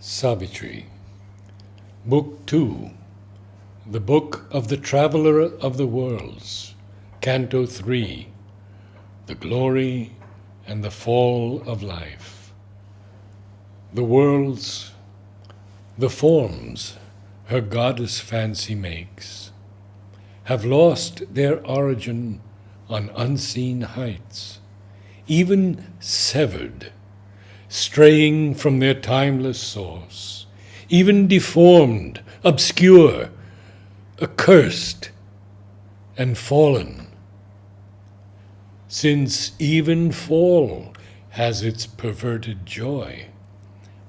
Savitri. Book 2. The Book of the Traveller of the Worlds. Canto 3. The Glory and the Fall of Life. The worlds, the forms her goddess fancy makes, have lost their origin on unseen heights, even severed, straying from their timeless source, even deformed, obscure, accursed, and fallen. Since even fall has its perverted joy,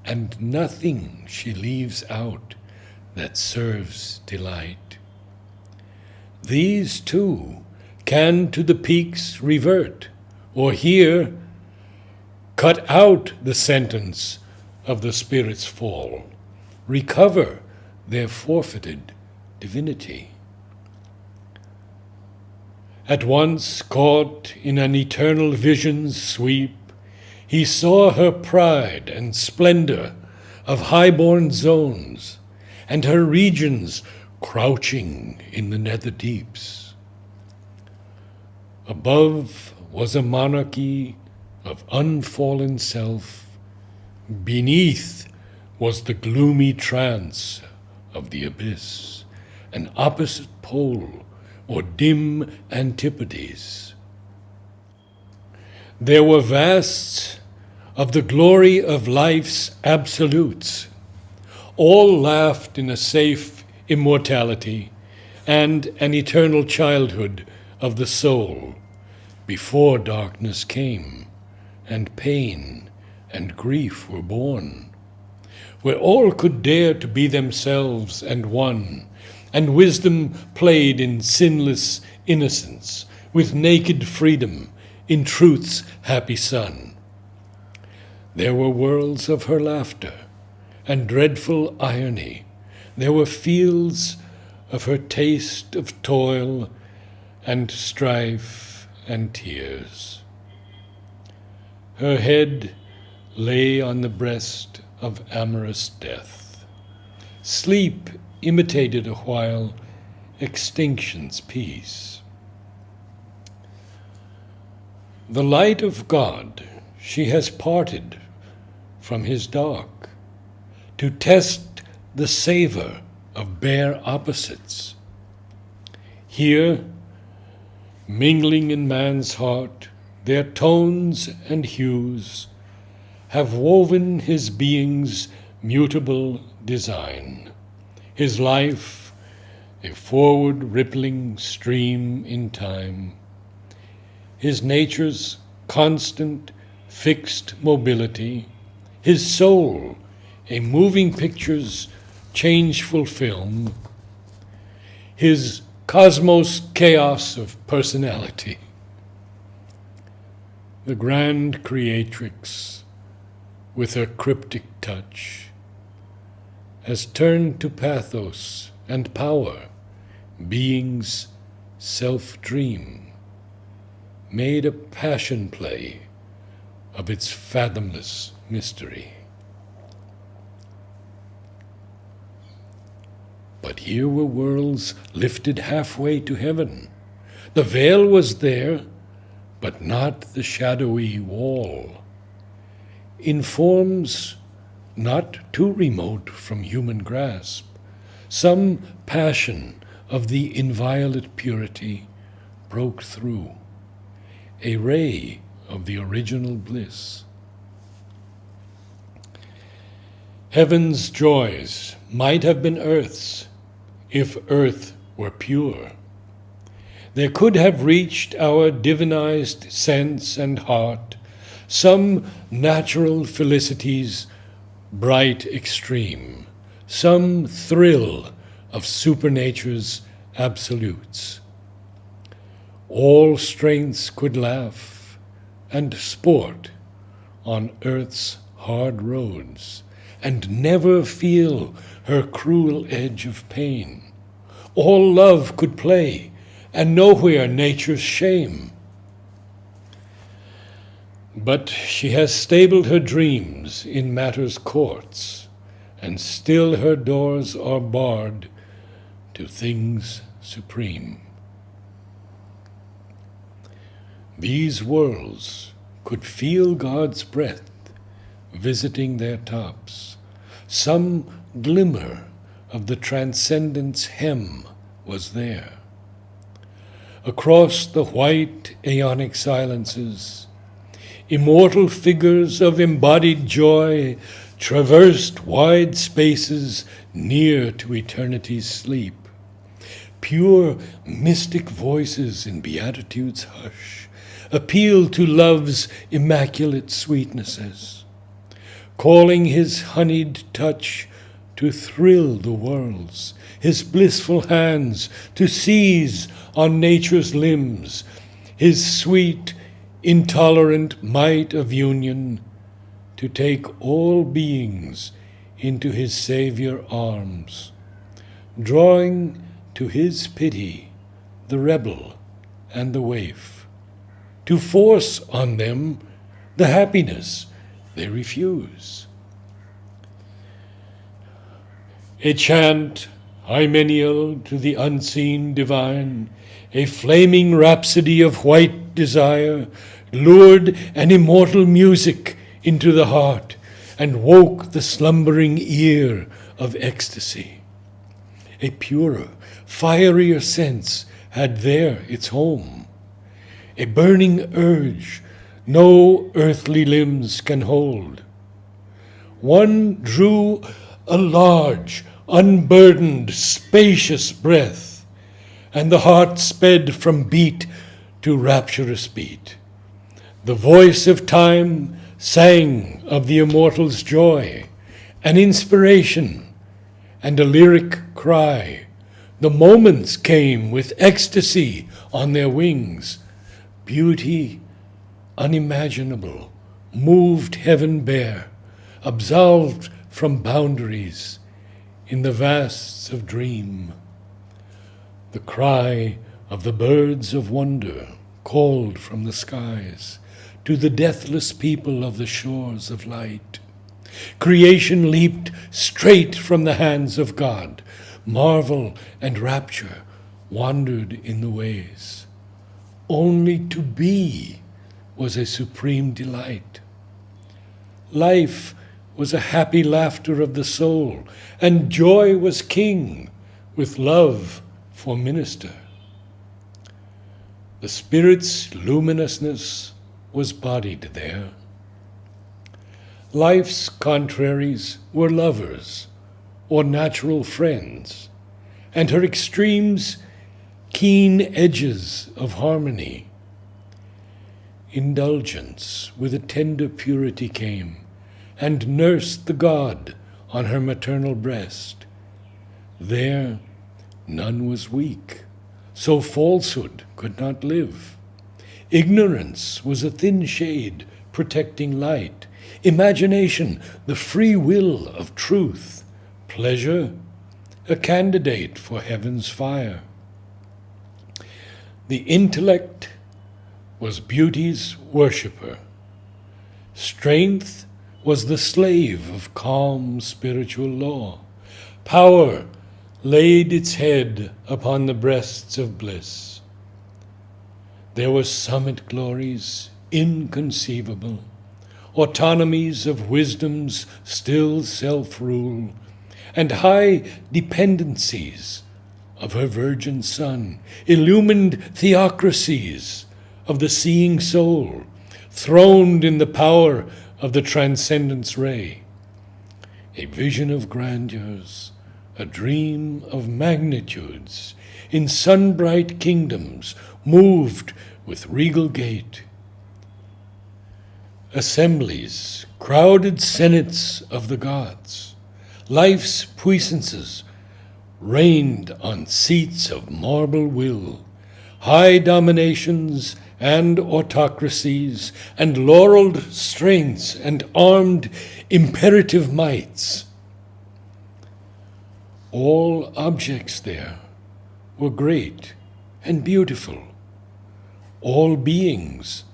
and nothing she leaves out that serves delight. These too can to the peaks revert, or here cut out the sentence of the spirit's fall, recover their forfeited divinity. At once caught in an eternal vision's sweep, he saw her pride and splendor of high-born zones, and her regions crouching in the nether deeps. Above was a monarchy of unfallen self, beneath was the gloomy trance of the abyss, an opposite pole or dim antipodes. There were vasts of the glory of life's absolutes. All laughed in a safe immortality and an eternal childhood of the soul before darkness came and pain and grief were born, where all could dare to be themselves and one, and wisdom played in sinless innocence with naked freedom in truth's happy sun. There were worlds of her laughter and dreadful irony. There were fields of her taste of toil and strife and tears. Her head lay on the breast of amorous death. Sleep imitated a while extinction's peace. The light of God she has parted from his dark, to test the savor of bare opposites. Here, mingling in man's heart, their tones and hues have woven his being's mutable design, his life a forward rippling stream in time, his nature's constant fixed mobility, his soul a moving picture's changeful film, his cosmos chaos of personality. The grand creatrix, with her cryptic touch, has turned to pathos and power being's self-dream, made a passion play of its fathomless mystery. But here were worlds lifted halfway to heaven. The veil was there, but not the shadowy wall. In forms not too remote from human grasp, some passion of the inviolate purity broke through, a ray of the original bliss. Heaven's joys might have been earth's, if earth were pure. There could have reached our divinized sense and heart some natural felicity's bright extreme, some thrill of supernature's absolutes. All strengths could laugh and sport on earth's hard roads, and never feel her cruel edge of pain. All love could play, and nowhere nature's shame. But she has stabled her dreams in matter's courts, and still her doors are barred to things supreme. These worlds could feel God's breath visiting their tops. Some glimmer of the transcendence hem was there. Across the white aeonic silences, immortal figures of embodied joy traversed wide spaces near to eternity's sleep. Pure mystic voices in beatitude's hush appeal to love's immaculate sweetnesses, calling his honeyed touch to thrill the worlds, his blissful hands to seize on nature's limbs, his sweet, intolerant might of union to take all beings into his Savior arms, drawing to his pity the rebel and the waif, to force on them the happiness they refuse. A chant hymeneal to the unseen divine, a flaming rhapsody of white desire, lured an immortal music into the heart and woke the slumbering ear of ecstasy. A purer, fierier sense had there its home, a burning urge no earthly limbs can hold. One drew a large, unburdened, spacious breath, and the heart sped from beat to rapturous beat. The voice of time sang of the immortal's joy, an inspiration and a lyric cry. The moments came with ecstasy on their wings. Beauty unimaginable moved heaven bare, absolved from boundaries in the vasts of dream. The cry of the birds of wonder called from the skies to the deathless people of the shores of light. Creation leaped straight from the hands of God. Marvel and rapture wandered in the ways. Only to be was a supreme delight. Life was a happy laughter of the soul, and joy was king, with love for minister. The Spirit's luminousness was bodied there. Life's contraries were lovers or natural friends, and her extremes keen edges of harmony. Indulgence with a tender purity came, and nursed the God on her maternal breast. There none was weak, so falsehood could not live. Ignorance was a thin shade protecting light, imagination the free will of truth, pleasure a candidate for heaven's fire. The intellect was beauty's worshipper. Strength was the slave of calm spiritual law. Power laid its head upon the breasts of bliss. There were summit glories inconceivable, autonomies of wisdom's still self-rule, and high dependencies of her virgin Son, illumined theocracies of the seeing soul, throned in the power of the transcendence ray. A vision of grandeurs, a dream of magnitudes, in sun-bright kingdoms, moved with regal gait. Assemblies, crowded senates of the gods, life's puissances reigned on seats of marble will, high dominations and autocracies, and laureled strengths and armed imperative mights. All objects there were great and beautiful. All beings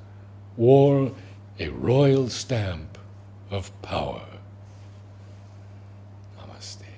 wore a royal stamp of power. Namaste.